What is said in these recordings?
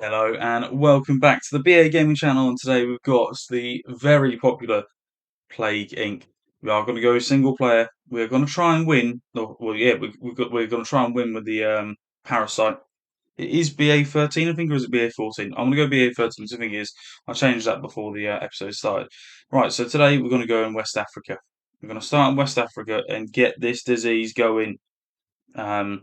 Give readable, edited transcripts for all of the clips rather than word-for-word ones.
Hello and welcome back to the BA Gaming channel, and today we've got the very popular Plague Inc. We are going to go single player. We're going to try and win. Well, yeah, we're going to try and win with the Parasite. It is BA 13, I think, or is it BA 14? I'm going to go BA 13, so I think it is. I changed that before the episode started. Right, so today we're going to go in West Africa. We're going to start in West Africa and get this disease going. Um,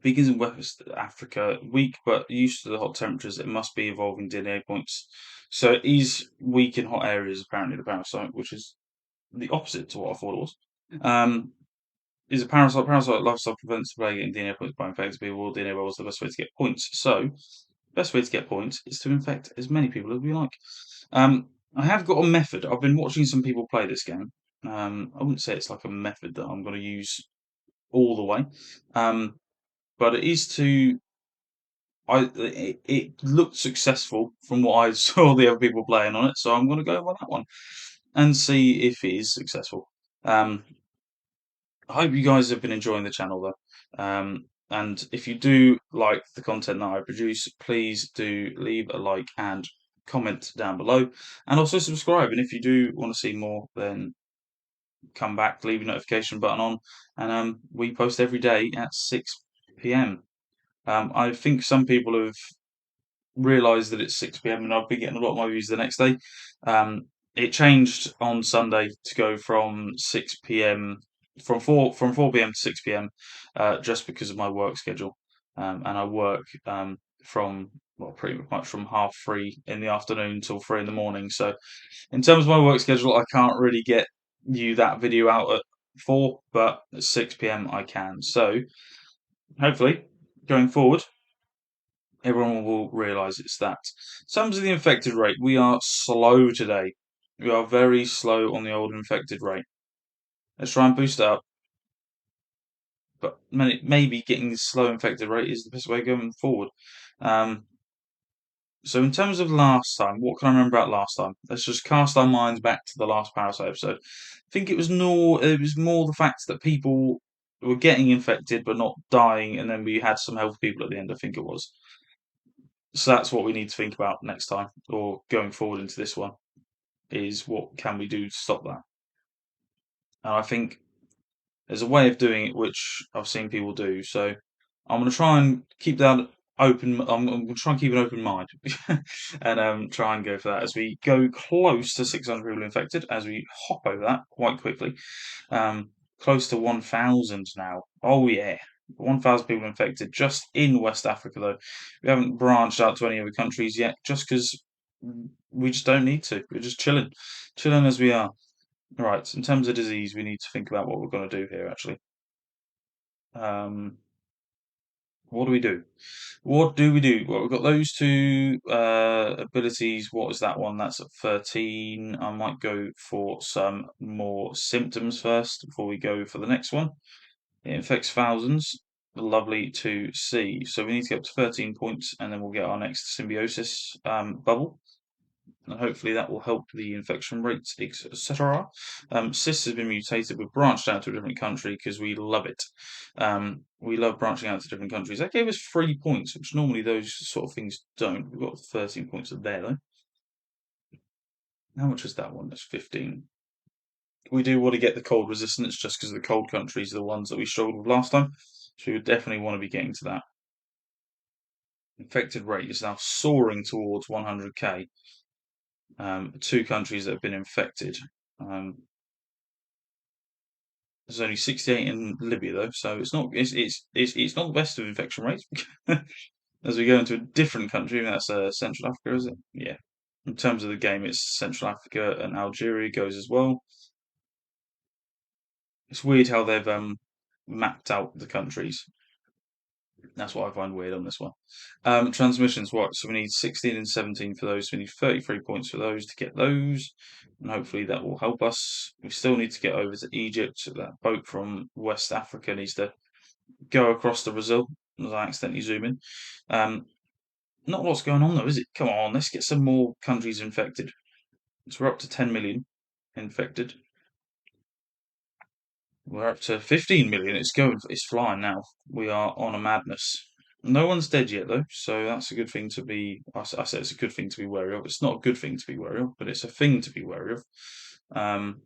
Begins in West Africa, weak but used to the hot temperatures. It must be evolving DNA points. So it is weak in hot areas, apparently, the parasite, which is the opposite to what I thought it was. Um, is a parasite. Parasite lifestyle prevents the plague getting DNA points by infecting people. All DNA levels the best way to get points. So, best way to get points is to infect as many people as we like. I have got a method. I've been watching some people play this game. I wouldn't say it's like a method that I'm going to use all the way. But it is to it looked successful from what I saw the other people playing on it, so I'm going to go with that one and see if it is successful. Um, I hope you guys have been enjoying the channel though. And if you do like the content that I produce, please do leave a like and comment down below, and also subscribe. And if you do want to see more, then come back, leave your notification button on, and we post every day at 6 p.m. I think some people have realised that it's 6 p.m. and I've been getting a lot of my views the next day. It changed on Sunday to go from 6 p.m. from 4 p.m. to 6 p.m. Just because of my work schedule. And I work from well pretty much from 3:30 in the afternoon till 3 in the morning. So in terms of my work schedule, I can't really get you that video out at 4, but at 6 p.m. I can. So hopefully going forward everyone will realise it's that. In terms of the infected rate, we are slow today. We are very slow on the old infected rate. Let's try and boost it up. But maybe getting the slow infected rate is the best way going forward. Um, so in terms of last time, what can I remember about last time? Let's just cast our minds back to the last Parasite episode. I think it was more the fact that people were getting infected but not dying, and then we had some healthy people at the end. I think it was. So that's what we need to think about next time, or going forward into this one, is what can we do to stop that? And I think there's a way of doing it which I've seen people do. So I'm going to try and keep that open. I'm going to try and keep an open mind and try and go for that as we go close to 600 people infected, as we hop over that quite quickly. Close to 1,000 now. Oh, yeah. 1,000 people infected just in West Africa, though. We haven't branched out to any other countries yet, just because we just don't need to. We're just chilling as we are. Right, in terms of disease, we need to think about what we're going to do here, actually. Um, what do we do? What do we do? Well, we've got those two abilities. What is that one? That's at 13. I might go for some more symptoms first before we go for the next one. It infects thousands. Lovely to see. So we need to get up to 13 points, and then we'll get our next symbiosis bubble. And hopefully that will help the infection rates, etc. CIS has been mutated. We've branched out to a different country because we love it. We love branching out to different countries. That gave us 3 points, which normally those sort of things don't. We've got 13 points there, though. How much is that one? That's 15. We do want to get the cold resistance just because the cold countries are the ones that we struggled with last time. So we would definitely want to be getting to that. Infected rate is now soaring towards 100k. Two countries that have been infected. There's only 68 in Libya though, so it's not the best of infection rates. As we go into a different country, and that's Central Africa, is it? Yeah. In terms of the game, it's Central Africa and Algeria goes as well. It's weird how they've mapped out the countries. That's what I find weird on this one. Transmissions, what? So we need 16 and 17 for those. So we need 33 points for those to get those. And hopefully that will help us. We still need to get over to Egypt. So that boat from West Africa needs to go across to Brazil. As I accidentally zoom in. Not what's going on though, is it? Come on, let's get some more countries infected. So we're up to 10 million infected. We're up to 15 million. It's flying now. We are on a madness. No one's dead yet though, so that's a good thing to be. I say it's a good thing to be wary of. It's not a good thing to be wary of, but it's a thing to be wary of. Um,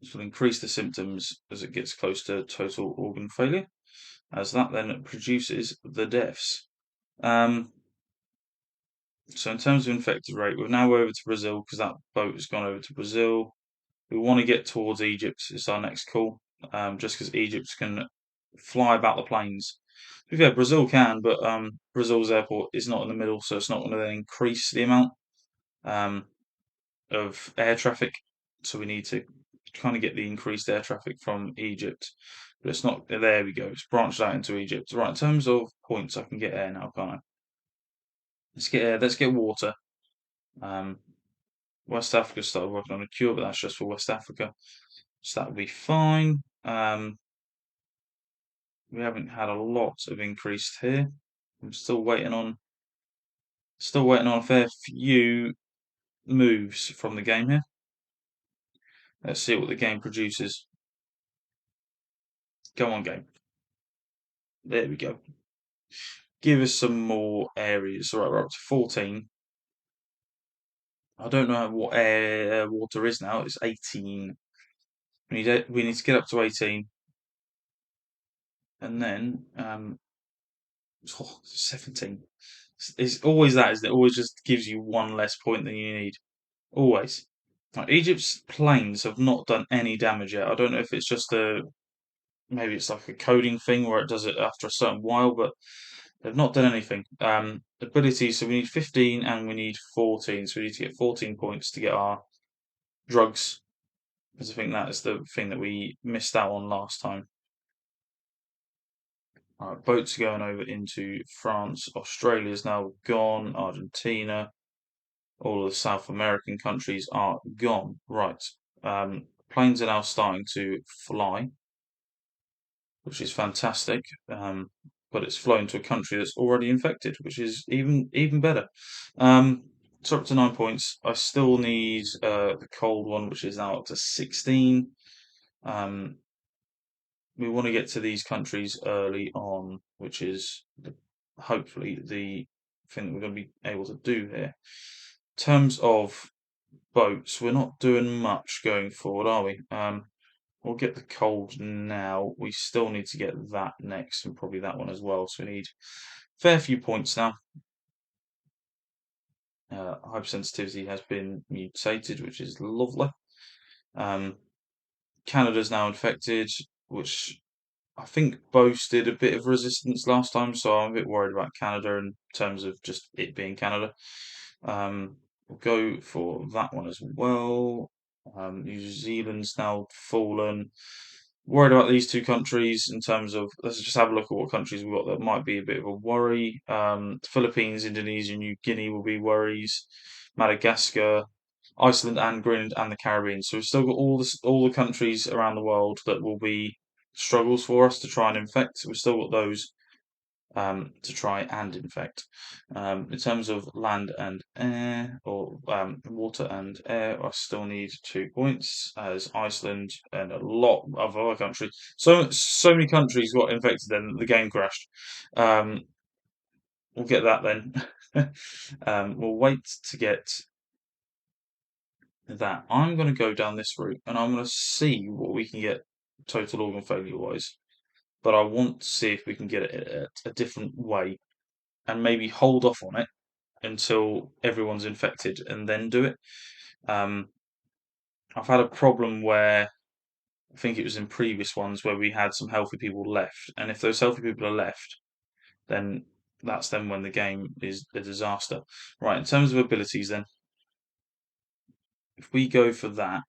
this will increase the symptoms as it gets close to total organ failure, as that then produces the deaths. Um, so in terms of infected rate, we're now over to Brazil because that boat has gone over to Brazil. We want to get towards Egypt. It's our next call, just because Egypt can fly about the planes. To be fair, Brazil can, but Brazil's airport is not in the middle, so it's not going to then increase the amount um, of air traffic. So we need to kind of get the increased air traffic from Egypt. But it's not. There we go. It's branched out into Egypt. Right. In terms of points, I can get air now, can't I? Let's get air. Let's get water. Um, West Africa started working on a cure, but that's just for West Africa, so that will be fine. We haven't had a lot of increased here. I'm still waiting on a fair few moves from the game here. Let's see what the game produces. Go on, game. There we go. Give us some more areas. All right, we're up to 14. I don't know what air water is now. It's 18. We need to get up to 18, and then 17. It's always that, isn't it? Always just gives you one less point than you need. Always. Like, Egypt's planes have not done any damage yet. I don't know if it's just maybe it's like a coding thing where it does it after a certain while, but they've not done anything. Abilities, so we need 15 and we need 14. So we need to get 14 points to get our drugs, because I think that is the thing that we missed out on last time. All right, boats going over into France. Australia's now gone. Argentina, all of the South American countries are gone. Right. Planes are now starting to fly, which is fantastic. But it's flown to a country that's already infected, which is even better. So up to 9 points. I still need the cold one, which is now up to 16. Um, we want to get to these countries early on, which is hopefully the thing that we're going to be able to do here. In terms of boats, we're not doing much going forward, are we? We'll get the cold now. We still need to get that next, and probably that one as well. So we need a fair few points now. Hypersensitivity has been mutated, which is lovely. Um, Canada's now infected, which I think boasted a bit of resistance last time, so I'm a bit worried about Canada in terms of just it being Canada. We'll go for that one as well. New Zealand's now fallen. Worried about these two countries in terms of, let's just have a look at what countries we've got that might be a bit of a worry. Philippines, Indonesia, New Guinea will be worries. Madagascar, Iceland and Greenland and the Caribbean. So we've still got all the countries around the world that will be struggles for us to try and infect. We've still got those to try and infect. In terms of land and air, or water and air, I still need 2 points, as Iceland and a lot of other countries. So many countries got infected, then the game crashed. Um, we'll get that then. We'll wait to get that. I'm going to go down this route, and I'm going to see what we can get total organ failure wise. But I want to see if we can get it a different way and maybe hold off on it until everyone's infected and then do it. Um, I've had a problem where I think it was in previous ones where we had some healthy people left, and if those healthy people are left, then that's then when the game is a disaster. Right, in terms of abilities, then, if we go for that,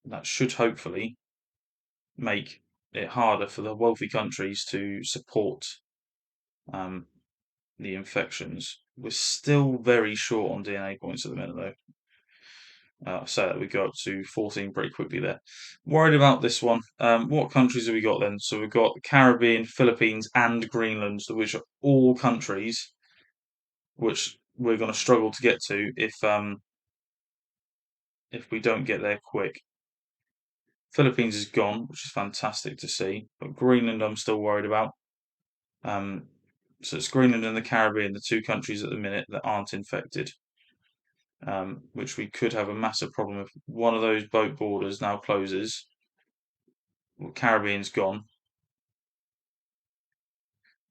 that should hopefully make it harder for the wealthy countries to support um, the infections. We're still very short on DNA points at the minute, though. So that we go up to 14 pretty quickly there. Worried about this one. What countries have we got then? So we've got the Caribbean, Philippines, and Greenland, which are all countries which we're going to struggle to get to if we don't get there quick. Philippines is gone, which is fantastic to see, but Greenland I'm still worried about. Um, so it's Greenland and the Caribbean, the two countries at the minute that aren't infected, which we could have a massive problem if one of those boat borders now closes. Well, Caribbean's gone,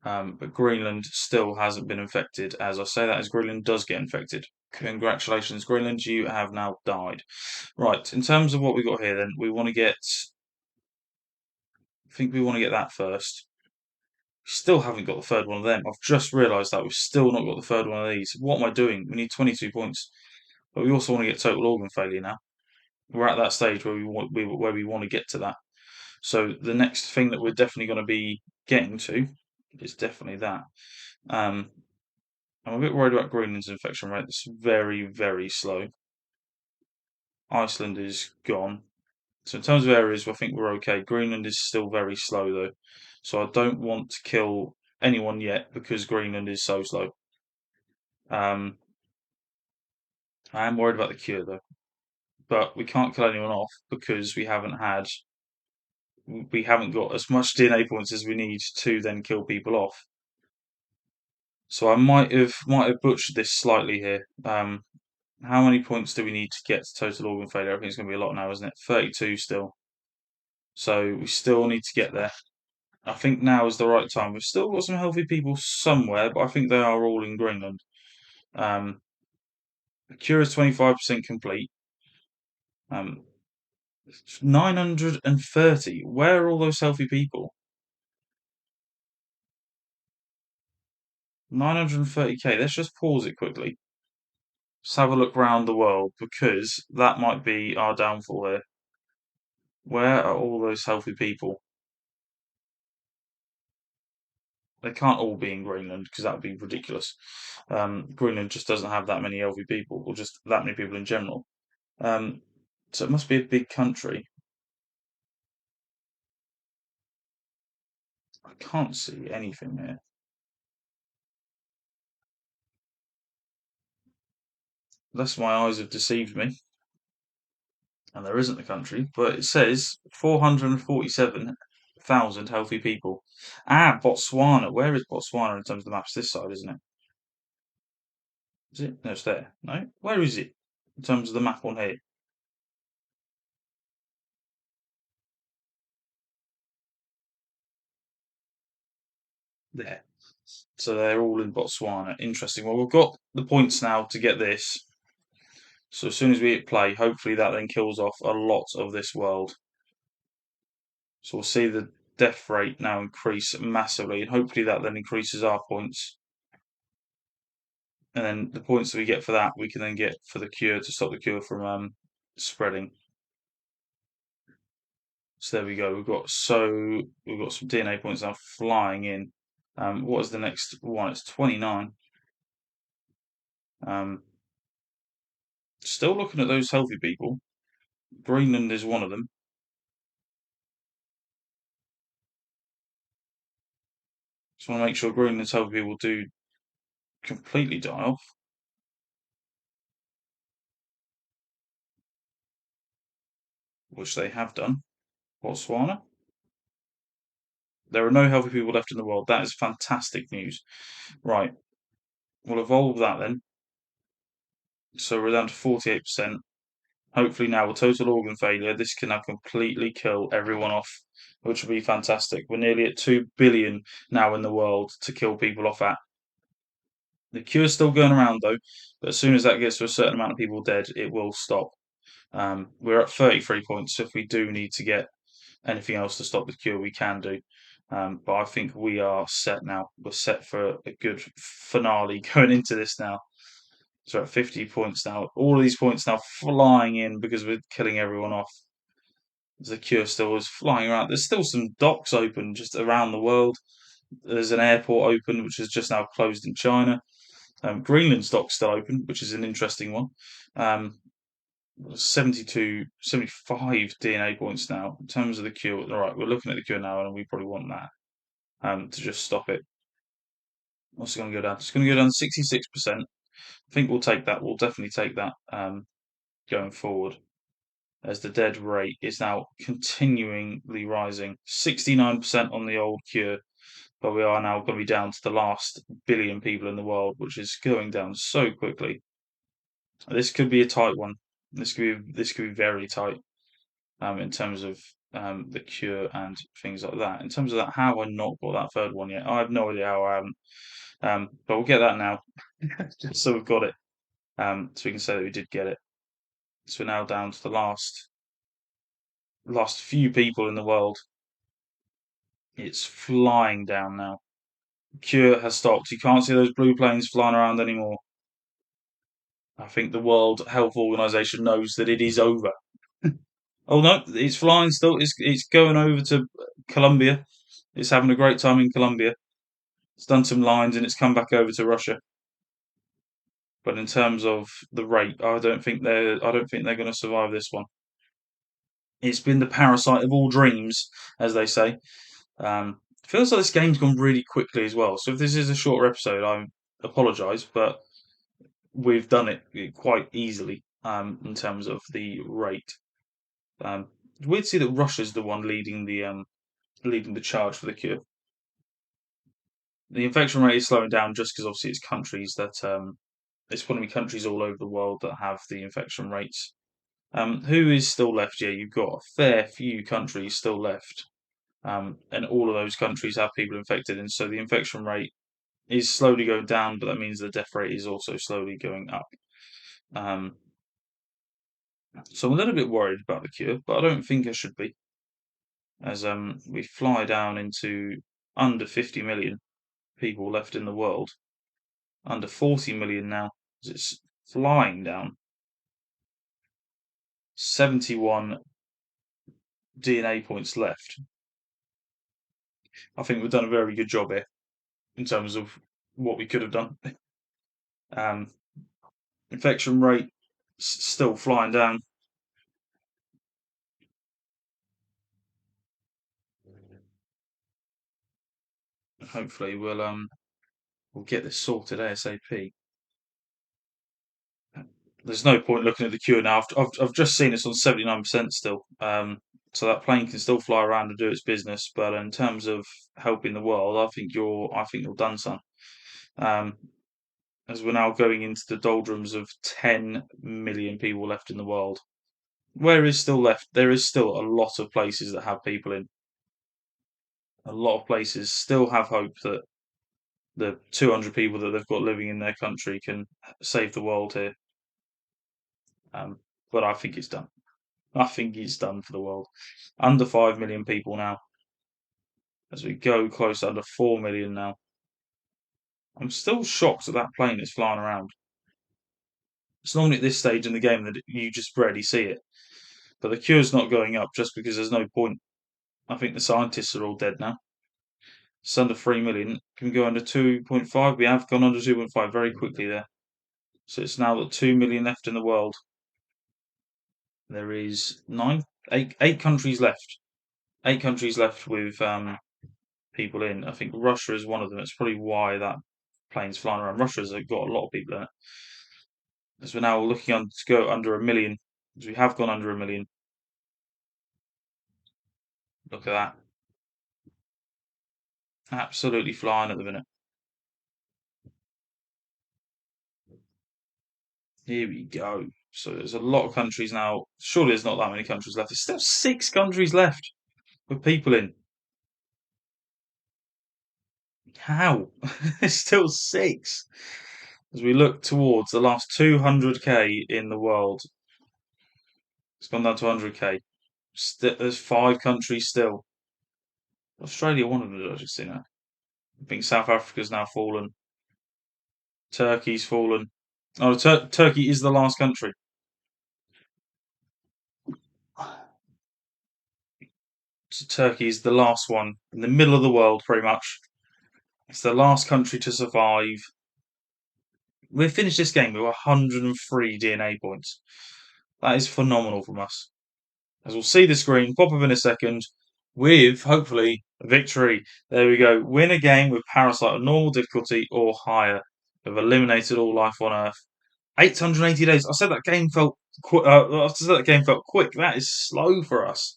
but Greenland still hasn't been infected. As I say that, as Greenland does get infected. Congratulations, Greenland, you have now died. Right, in terms of what we got here, then we want to get. I think we want to get that first. We still haven't got the third one of them. I've just realised that we've still not got the third one of these. What am I doing? We need 22 points, but we also want to get total organ failure now. We're at that stage where we want to get to that. So the next thing that we're definitely going to be getting to is definitely that. Um, I'm a bit worried about Greenland's infection rate. It's very, very slow. Iceland is gone. So in terms of areas, I think we're okay. Greenland is still very slow though, so I don't want to kill anyone yet because Greenland is so slow. Um, I am worried about the cure though, but we can't kill anyone off because we haven't got as much DNA points as we need to then kill people off. So I might have butchered this slightly here. How many points do we need to get to total organ failure? I think it's going to be a lot now, isn't it? 32 still. So we still need to get there. I think now is the right time. We've still got some healthy people somewhere, but I think they are all in Greenland. Um, the cure is 25% complete. 930. Where are all those healthy people? 930k. Let's just pause it quickly. Let's have a look round the world because that might be our downfall here. Where are all those healthy people? They can't all be in Greenland because that would be ridiculous. Greenland just doesn't have that many healthy people, or just that many people in general. Um, so it must be a big country. I can't see anything here. Unless my eyes have deceived me, and there isn't a country, but it says 447,000 healthy people. Ah, Botswana. Where is Botswana in terms of the maps? This side, isn't it? Is it? No, it's there. No? Where is it in terms of the map on here? There. So they're all in Botswana. Interesting. Well, we've got the points now to get this. So as soon as we hit play, hopefully that then kills off a lot of this world. So we'll see the death rate now increase massively, and hopefully that then increases our points. And then the points that we get for that, we can then get for the cure to stop the cure from spreading. So there we go. We've got some DNA points now flying in. What is the next one? It's 29. Um, Still looking at those healthy people. Greenland is one of them. Just want to make sure Greenland's healthy people do completely die off, which they have done. Botswana. There are no healthy people left in the world. That is fantastic news. Right, we'll evolve that then. So we're down to 48%. Hopefully now with total organ failure, this can now completely kill everyone off, which will be fantastic. We're nearly at 2 billion now in the world to kill people off at. The cure's still going around though, but as soon as that gets to a certain amount of people dead, it will stop. We're at 33 points, so if we do need to get anything else to stop the cure, we can do. But I think we are set now. We're set for a good finale going into this now. So we're at 50 points now. All of these points now flying in because we're killing everyone off. The cure still is flying around. There's still some docks open just around the world. There's an airport open, which is just now closed in China. Greenland's dock's still open, which is an interesting one. Um, 72, 75 DNA points now in terms of the cure. All right, we're looking at the cure now, and we probably want that to just stop it. What's it going to go down? It's going to go down to 66%. I think we'll take that. We'll definitely take that going forward, as the dead rate is now continually rising. 69% on the old cure. but we are now going to be down to the last billion people in the world, which is going down so quickly. This could be a tight one. This could be very tight in terms of the cure and things like that. In terms of that, how have I not got that third one yet? I have no idea how I haven't. But we'll get that now, just so we've got it. So we can say that we did get it. So we're now down to the last few people in the world. It's flying down now. Cure has stopped. You can't see those blue planes flying around anymore. I think the World Health Organization knows that it is over. Oh no, it's flying still. It's going over to Colombia. It's having a great time in Colombia. It's done some lines and it's come back over to Russia. But in terms of the rate, I don't think they're going to survive this one. It's been the parasite of all dreams, as they say. Feels like this game's gone really quickly as well. So if this is a shorter episode, I apologise, but we've done it quite easily in terms of the rate. It's weird to see that Russia's the one leading the charge for the cure. The infection rate is slowing down just because obviously it's going to be countries all over the world that have the infection rates. Who is still left? Yeah, you've got a fair few countries still left, and all of those countries have people infected, and so the infection rate is slowly going down, but that means the death rate is also slowly going up. Um, so I'm a little bit worried about the cure, but I don't think I should be, as we fly down into under 50 million people left in the world, under 40 million now, as it's flying down. 71 DNA points left. I think we've done a very good job here in terms of what we could have done. Um, infection rate still flying down. Hopefully we'll get this sorted ASAP. There's no point looking at the cure now. I've just seen it's on 79% still. So that plane can still fly around and do its business. But in terms of helping the world, I think you're done, son. Um, as we're now going into the doldrums of 10 million people left in the world. Where is still left? There is still a lot of places that have people in. A lot of places still have hope that the 200 people that they've got living in their country can save the world here. Um, but I think it's done. I think it's done for the world. Under 5 million people now. As we go close to under 4 million now. I'm still shocked that that plane is flying around. It's normally at this stage in the game that you just rarely see it. But the cure's not going up just because there's no point. I think the scientists are all dead now. It's under 3 million. Can we go under 2.5? We have gone under 2.5 very quickly there. So it's now got 2 million left in the world. There is eight countries left. 8 countries left with people in. I think Russia is one of them. It's probably why that plane's flying around. Russia's got a lot of people in it. As we're now looking on to go under 1 million, as we have gone under 1 million. Look at that. Absolutely flying at the minute. Here we go. So there's a lot of countries now. Surely there's not that many countries left. There's still 6 countries left with people in. How? There's still 6. As we look towards the last 200k in the world, it's gone down to 100k. There's 5 countries still. Australia, one of them, I just seen it. I think South Africa's now fallen. Turkey's fallen. Oh, Turkey is the last country. So Turkey is the last one in the middle of the world, pretty much. It's the last country to survive. We've finished this game with 103 DNA points. That is phenomenal from us. As we'll see the screen pop up in a second, with hopefully a victory. There we go. Win a game with Parasite on normal difficulty or higher. We've eliminated all life on Earth. 880 days. I said that game felt quick. I said that game felt quick. That is slow for us.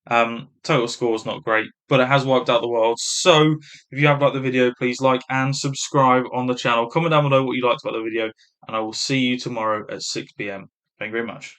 Total score is not great, but it has wiped out the world. So if you have liked the video, please like and subscribe on the channel. Comment down below what you liked about the video, and I will see you tomorrow at 6 p.m. Thank you very much.